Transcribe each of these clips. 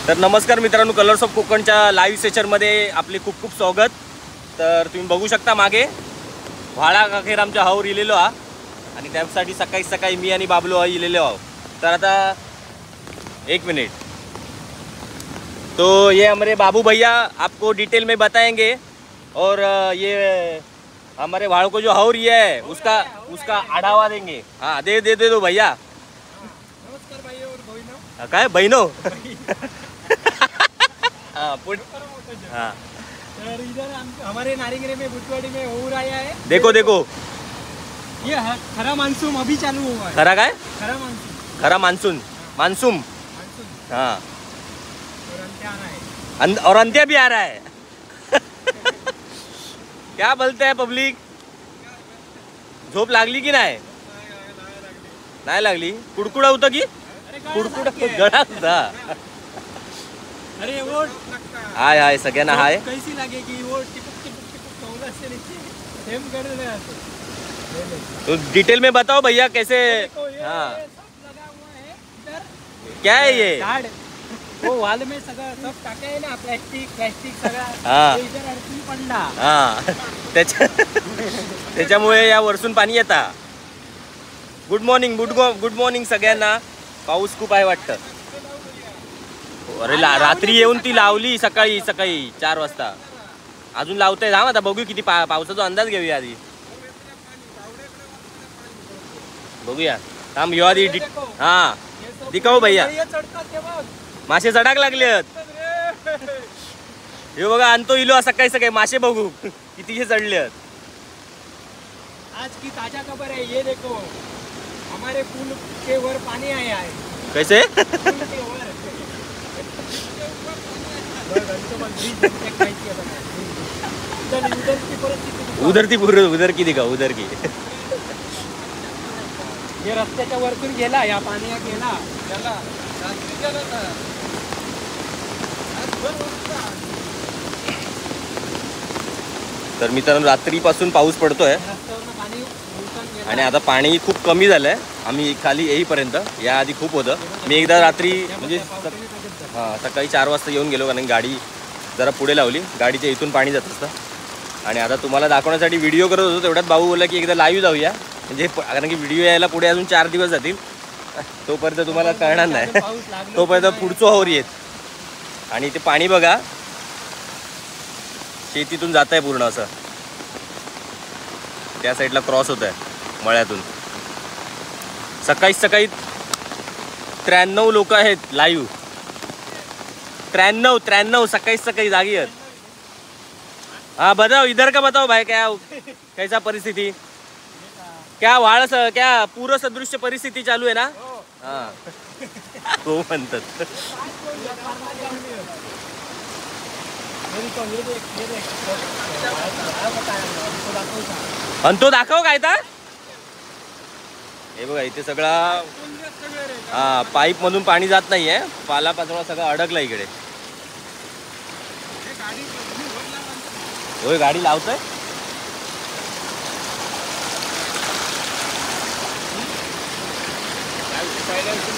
तर नमस्कार मित्रांनो, कलर्स ऑफ कोकणच्या लाईव्ह सेशनमध्ये आपले खूप खूप स्वागत. तर तुम्ही बघू शकता मागे व्हाळा अखेर आमच्या हावर इलेलो हा आणि त्यासाठी सकाळी सकाळी मी आणि बाबलो हा इलेलो आहो. तर आता एक मिनट, तो ये हमारे बाबू भैया आपको डिटेल में बताएंगे और ये हमारे भाड़ को जो हावर ये है उसका आढ़ावा देंगे. हाँ दे दो भैया. नमस्कार भाई और बहिणो. काय बहिनो. हाँ हाँ, तर इधर हमारे नारिंगरे में बुटवाड़ी में हो रहा है. देखो देखो ये खरा मानसून अभी चालू हुआ है. खरा काय खरा मानसून. खरा मानसून मानसून. मानसून हाँ और अंत्य आ रहा है. और अंत्य भी आ रहा है. क्या बोलते हैं पब्लिक, झोप लागली की नाही? नाही लागली. कुडकुडा होता की कुडकुडा गळा होता. अरे वो हाय हाय सगळ्यांना हाय. कैसी लगेगी वो टिपुक टिपुक टिपुक कौला से नीचे सेम कर रहे हैं. तो डिटेल में बताओ भैया कैसे. हाँ सब लगा हुआ है इधर. क्या है ये. झाड वो वाल में सगळं सब टाके आहे ना, प्लास्टिक सगळं. हा. ते इधर अडकून पडला. हा त्याच्यामुळे या वरसून पाणी येता. गुड मॉर्निंग सगळ्यांना. पाऊस खूप आहे वाटतं. अरे रात्री येऊन ती लावली सकाळी 4 वाजता. अजून लावताय. थांब आता बघू किती पावसाचा अंदाज घेऊया आधी. बघूया थांब यो आधी. हा दिखाओ भैया. मासे चढाक लागलेत. हे बघा आणतो इलो सकाळी मासे बघू किती चढलेत. आज की ताजा खबर है, ये देखो हमारे पुल के वर पानी आया है. कैसे. पुल के वर उधर की दिखा उधर की. हे रस्त्याच्या वरतून गेला, या पाणी गेला. तर मित्रांनो रात्रीपासून पाऊस पडतोय आणि आता पाणी खूप कमी झालंय. आम्ही खाली येईपर्यंत या आधी खूप होतं. मी एकदा रात्री म्हणजे हां सकाळी 4 वाजता येऊन गेलो, कारण गाडी जरा पुढे लावली. गाडीच्या इथून पाणी जात असतं. आणि आता तुम्हाला दाखवण्यासाठी व्हिडिओ करत होतो, तेवढ्यात भाऊ बोलला की एकदा लाईव्ह जाऊया, म्हणजे कारण की व्हिडिओ यायला पुढे अजून 4 दिवस जातील. तोपर्यंत तुम्हाला कळणार नाही. तोपर्यंत पुढचं होर येत. आणि ते पाणी बघा शेतीतून जात आहे पूर्ण असं. त्या साईडला क्रॉस होत आहे मळ्यातून. सकाळी 93 लोक आहेत लाईव्ह. 93 सकाळी जागी आहेत. हाँ बताओ इधर का बताओ भाई, क्या कैसा परिस्थिति, क्या वाळ क्या पूर्ण सदृश्य परिस्थिती चालू आहे ना. हाँ हो म्हणतात. आणि तो दाखव काय तर. हे बघा इथे सगळा हा पाईप मधून पाणी जात नाहीये. पालापाचोळा सगळं अडकला इकडे. होय गाडी लावतोय.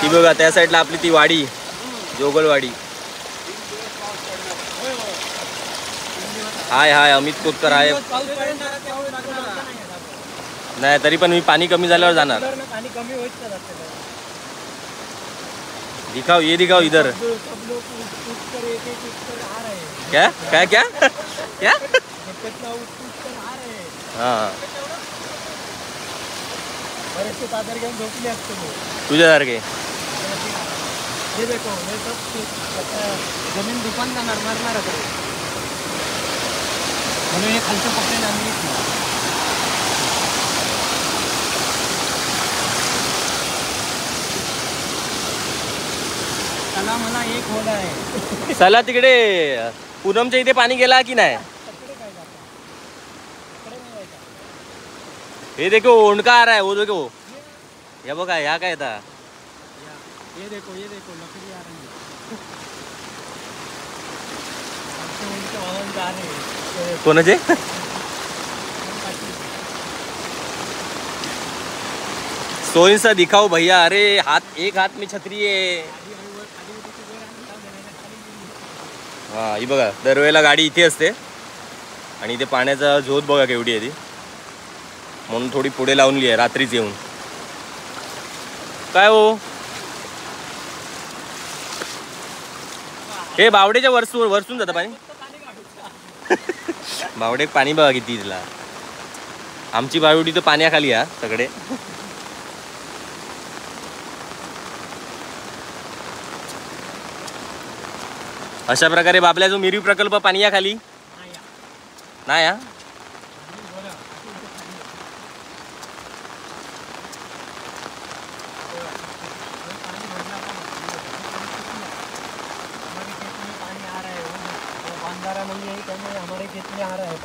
ती बघा त्या साईडला आपली ती वाडी जोगलवाडी. हाय अमित कोतकर आहे. नाही तरी पण मी पाणी कमी झाल्यावर जाणार. दिखाओ ये दिखाओ इधर. क्या क्या क्या क्या. हाँ तुझ्यासारखे. जमीन दुकान जाणार मारणार म्हणून हे खालचं पकडे नांदी. त्याला मला एक होल आहे. चला तिकडे पूनमच्या इथे पाणी गेला की नाही. हे देखो ओंडका आ रहा है. वो देखो या बघा ह्या काय था. ये देखो लकड़ी आ रही है. कोणाचे. सोइन सा दिखाओ भैया. अरे एक हाथ में छतरी है. हा ही बघा दरवेळेला गाडी इथे असते आणि इथे पाण्याचा झोत बघा केवढी आहे ती, म्हणून थोडी पुढे लावूनली आहे रात्रीच येऊन. काय हो हे बावडेच्या वरसून जातं पाणी. बावडे पाणी बघा किती तिला. आमची बावडी तर पाण्याखाली हा सगळे. अशा प्रकारे बाबल्या जो मिरी प्रकल्प पाण्याखाली नाही हा.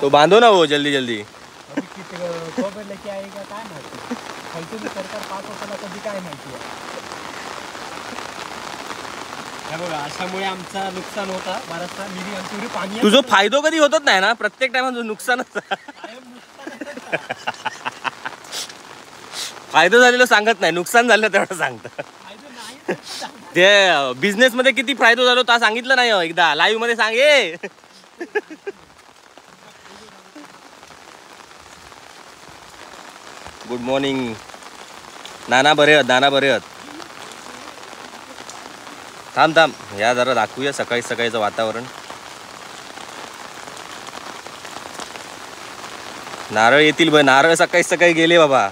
तो बांधो ना हो जल्दी जल्दी. लेके आएगा काय माहिती, खालतून सरकार पास होताना कधी काय माहिती आहे. हे बघा अशामुळे आमचा नुकसान होता बराचसा. मिरी आमची पाणी तुझं फायदो कधी होतच नाही ना, प्रत्येक टायमा तुझं नुकसानच. फायदा झालेलं सांगत नाही, नुकसान झालं तेवढं सांगतं. ते बिझनेस मध्ये किती फायदा झालो ता सांगितलं नाही हो एकदा लाईव्ह मध्ये सांगे. गुड मॉर्निंग नाना बरे आहेत, नाना बरे आहेत. थांब थांब या जरा दाखवूया सकाळी सकाळीचं वातावरण. नारळ येतील बघ, नारळ सकाळी सकाळी गेले बाबा.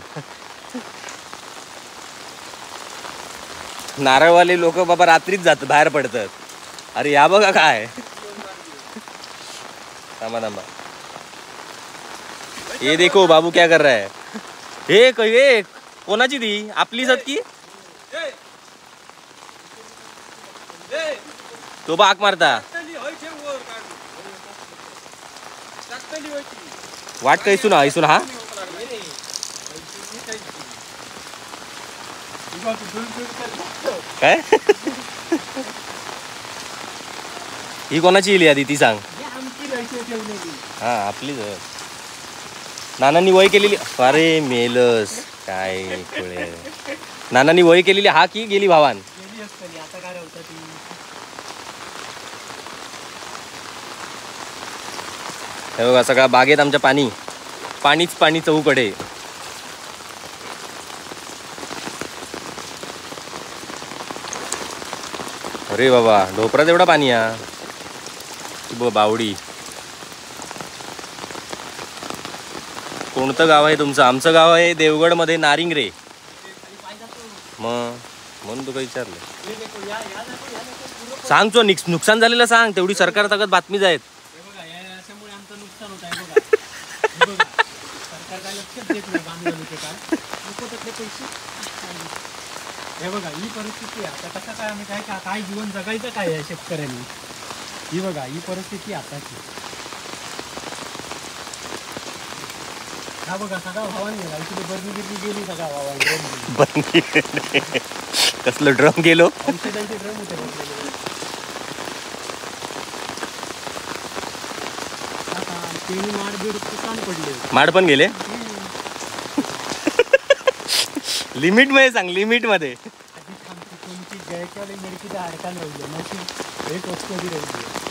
नारळवाले लोक बाबा रात्रीच जात बाहेर पडतात. अरे या बघा काय. थांबा थांबा. ये देखो बाबू क्या कर रहा है. हे कोणाची ती आपलीच आहेत की तो बाक मारता. वाट कैसून हा काय. ही कोणाची इली आधी ती सांग. हा आपलीच. नानांनी वय केलेली. अरे मेलस काय खुळे. नानांनी वय केलेली हा की गेली भावान. हे बघा सगळा बागेत आमच्या पाणीच पाणी चहूकडे. अरे बाबा ढोपरात एवढा पाणी हा. बावडी. कोणतं गाव आहे तुमचं. आमचं गाव आहे देवगड मध्ये नारिंगरे. मग म्हणून तुका विचारलं. सांग तो नुकसान झालेलं सांग, तेवढी सरकार ताकद बातमी जायत. हे बघा ही परिस्थिती आता कसं काय आम्ही काय जीवन जगायचं काय आहे शेतकऱ्यांनी. ही बघा ही परिस्थिती आताची. हा बघा सगळा भावान गेला. इकडे बर्नी गेली सगळा भावान. कसलं ड्रम गेलो. औषधांचे ड्रम होते. माड पण गेले. लिमिट मध्ये सांग, लिमिट मध्ये.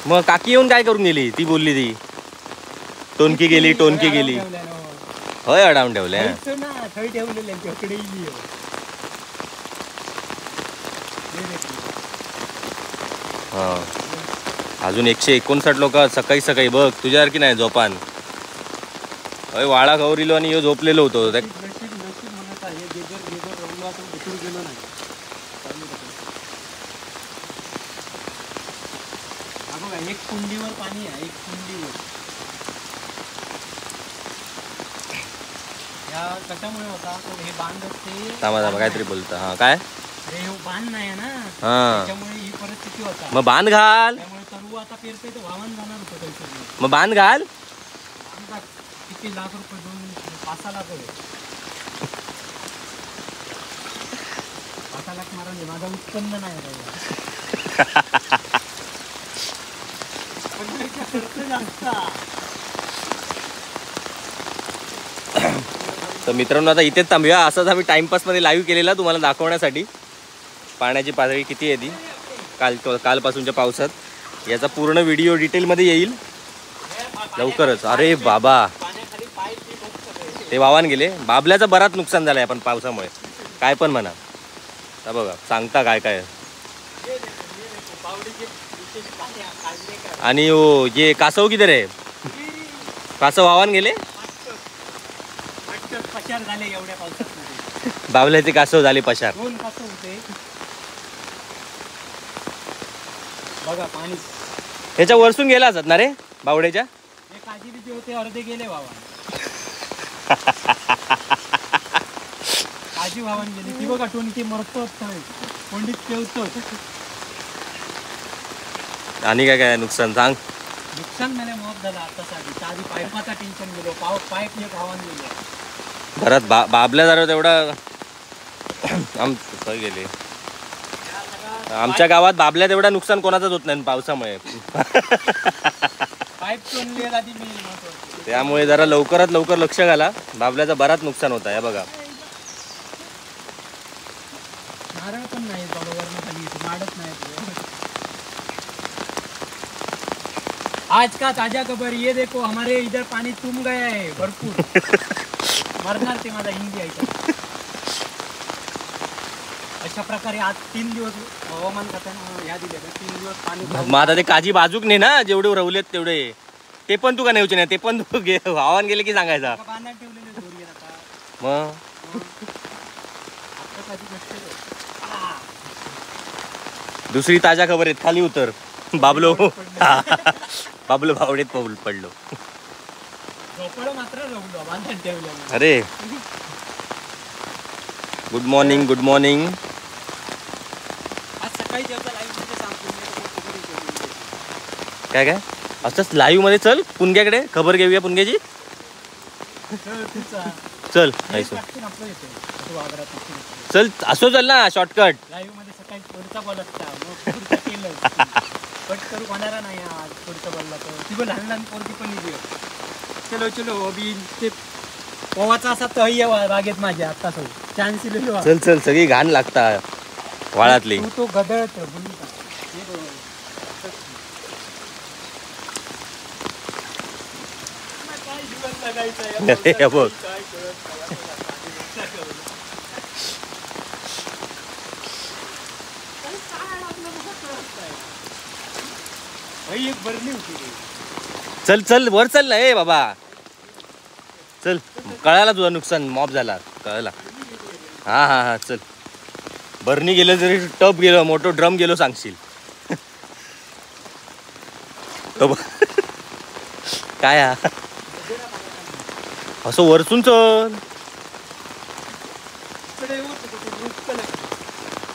मग काकी येऊन काय करून गेली ती बोलली ती टोनकी गेली टोनकी गेली. होय अडावून ठेवले. हा अजून 159 लोक सकाळी सकाळी बघ तुझ्यासारखी नाही झोपान. होय वाळा गौरीलो आणि यो झोपलेलो होतो. एक कुंडीवर पाणी आहे, एक कुंडीवर. या कशामुळे होता हे बांध असते. थांबा काहीतरी बोलता. हा काय हे बांध नाही ना, हा त्याच्यामुळे ही परिस्थिती होता. मग बांध घाल. त्यामुळे सर्व आता पेरते तर वाहन जाणार होतं काहीतरी. मग बांध घाल. किती लाख रुपये 5-6 लाख आहे. 5 लाख मारून माझं उत्पन्न नाही राहिलं. तर मित्रांनो आता इथेच थांबूया. असंच आम्ही टाइमपास मध्ये लाईव्ह केलेला तुम्हाला दाखवण्यासाठी पाण्याची पातळी किती आहे ती कालपासूनच्या पावसात. याचा पूर्ण व्हिडिओ डिटेलमध्ये येईल लवकरच. अरे बाबा, पाण्याखाली पाय ती बघ सगळे. ते वाहून गेले. बाबल्याचं बराच नुकसान झालंय आपण पावसामुळे, काय पण म्हणा. आता बघा सांगता काय काय. बावडीचे विशेष पाणी काढले का? आणि ओ ये कासव किती रे, कासव वाहून गेले. वाटतं पचार झाले एवढ्या पावसात. बाबल्याचे कासव झाले पशार. 2 कासव होते बघा पाणी. ह्याच्या वरसून गेला असत ना रे बावड्याच्या. हे काजी बिजी होते अर्धे गेले वाहन. काजी वाहन गेली ती बघा. टोनकी मरतो कोंडीत ठेवतो. आणि काय काय नुकसान सांग. नुकसान मला मॉप झाला आतासाठी. आधी पाईपाचा टेन्शन गेलो. पाईप एक वाहन गेलो. घरात बाबल्या जरा तेवढा गेले. आमच्या गावात बाबल्या तेवढा नुकसान कोणाचंच होत नाही पावसामुळे. पाईप चोनली आधी मी. त्यामुळे जरा लवकरात लवकर लक्ष घाला. बाबल्याचा बराच नुकसान होत आहे बघा. नारळ पण नाही बरोबर खाली माडत नाही. आज का ताजा खबर ये देखो हमारे इधर पानी तुम गया है भरपूर. मरणार ते माझा हिंदी ऐका. अशा प्रकारे आज 3 दिवस हवामान खात्यानं ह्या दिल्या 3 दिवस पाणी. मग आता ते काजी बाजूक नाही ना, जेवढे रवलेत तेवढे ते पण तू का नेऊचे नाही. ते पण तू हवामान गेले की सांगायचा. बांधण्यात ठेवलेले दोरी आता. मग आता काजी नसते. दुसरी ताजा खबर आहेत. खाली उतर बाबलो. बाबलो बावडेत पडलो. झोपडं मात्र रवलो बांधण्यात ठेवलं. अरे गुड मॉर्निंग, गुड मॉर्निंग. आज सकाळी जेवता लाईव्ह मध्ये सांगतो. काय काय असंच लाईव्ह मध्ये चल पुणग्याकडे खबर घेऊया पुणग्याची. चल चल असो चल ना शॉर्टकट. लाईव्ह मध्ये सकाळी पुढचा बोलत केलं कट करू होणारा नाही आज. पुढचा बोलला तर ती पण लहान लहान पोरगी पण निघू. चलो चलो अभि ते पोवाचा असा तही बागेत माझ्या आता चान्स दिलेलो. चल चल सगळी घाण लागता वाळातली. तू तो गदळत बघ एक भरली होती. चल चल वर चल ना ए बाबा. चल कळाला तुझं नुकसान मॉप झाला कळाला. हा हा हा चल. बरणी गेलं तरी टप गेलो मोठो ड्रम गेलो सांगशील. काय हा असं वरसून चल.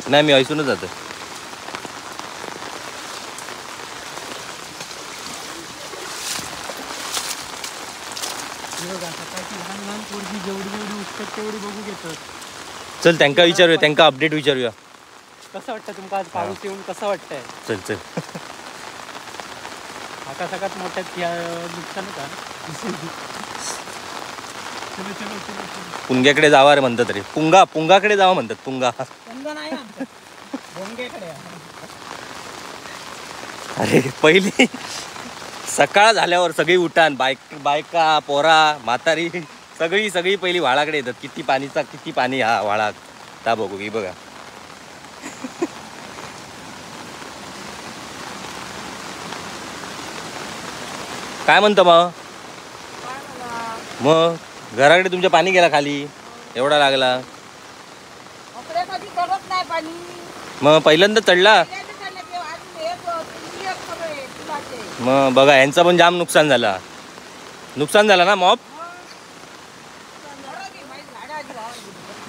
नाही मी ऐसूनच जातो. लहान लहान पोरगी जेवढी जेवढी उठतात तेवढी बघू घेतात. चल त्यांना विचारूया, त्यांना अपडेट विचारूया. कसं वाटतं तुमका आज पाऊस येऊन कसं वाटतंय. चल चल. आता सगळ्यात मोठ्यात नुकसान का. चलो चलो चलो. पुंग्याकडे जावा रे म्हणतात रे. पुंगाकडे जावा म्हणतात. पुंगा नाही भोंगेकडे. अरे पहिली सकाळ झाल्यावर सगळी उठान बायका पोरा म्हातारी सगळी पहिली वाळाकडे येतात. किती पाणी हा वाळात ता बघू की बघा. काय म्हणतो मग घराकडे तुमच्या पाणी गेला खाली एवढा लागला. मग पहिल्यांदा चढला. मग बघा यांचं पण जाम नुकसान झाला ना मॉप.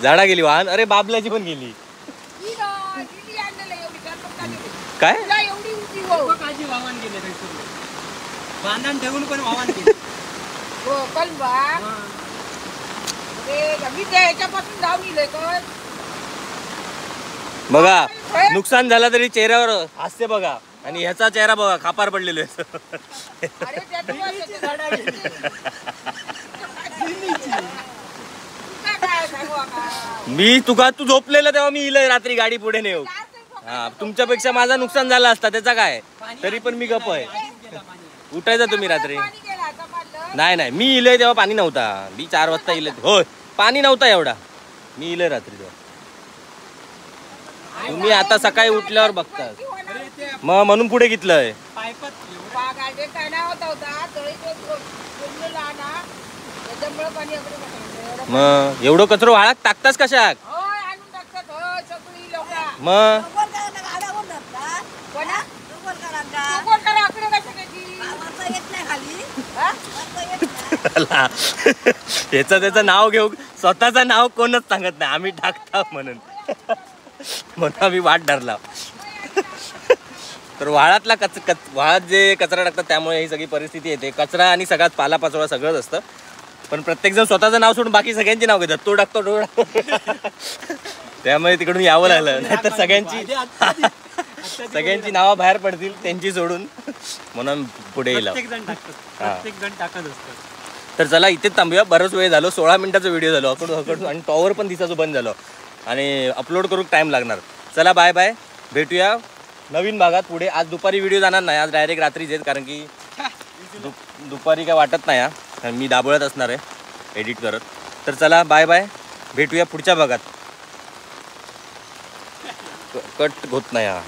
झाडा गेली वाहन. अरे बाबल्याची पण गेली. काय वाहन गेले बांधण ठेवून पण वाहन गेले. बघा नुकसान झालं तरी चेहऱ्यावर हास्य बघा. आणि ह्याचा चेहरा बघा खापार पडलेले. मी तू झोपलेलं तेव्हा मी इलय रात्री गाडी पुढे नेऊ. हा तुमच्यापेक्षा माझा नुकसान झाला असता त्याचा काय, तरी पण मी गप आहे. उठायचा तुम्ही रात्री. नाही नाही मी इलय तेव्हा पाणी नव्हता. मी 4 वाजता इले, होय पाणी नव्हता एवढा. मी इलय रात्री तेव्हा. तुम्ही आता सकाळी उठल्यावर बघता मग म्हणून पुढे घेतलंय. मग एवढं कचरो वाळात टाकतास कशाक? मग त्याचं नाव घेऊ, स्वतःचं नाव कोणच सांगत नाही. आम्ही टाकता म्हणून म्हणून आम्ही वाट धरला. तर वाळातला वाळात जे कचरा टाकतात त्यामुळे ही सगळी परिस्थिती येते. कचरा आणि सगळ्यात पालापाचोळा सगळंच असतं. पण प्रत्येक जण स्वतःचं नाव सोडून बाकी सगळ्यांची नाव घेतात. तो टाकतो तो टाकतो. त्यामुळे तिकडून यावं लागलं, नाही तर सगळ्यांची नावं बाहेर पडतील त्यांची सोडून. म्हणून पुढे येईल. तर चला इथेच थांबूया. बरंच वेळ झालो, 16 मिनिटाचा व्हिडिओ झालो. हकडू आणि टॉवर पण दिसायचं बंद झालं आणि अपलोड करून टाईम लागणार. चला बाय बाय, भेटूया नवीन भागात पुढे. आज दुपारी व्हिडिओ जाणार नाही, आज डायरेक्ट रात्रीच आहेत. कारण की दुपारी काय वाटत नाही हा, मी दाबळत असणार आहे एडिट करत. तर चला बाय बाय, भेटूया पुढच्या भागात. कट होत नाही हा.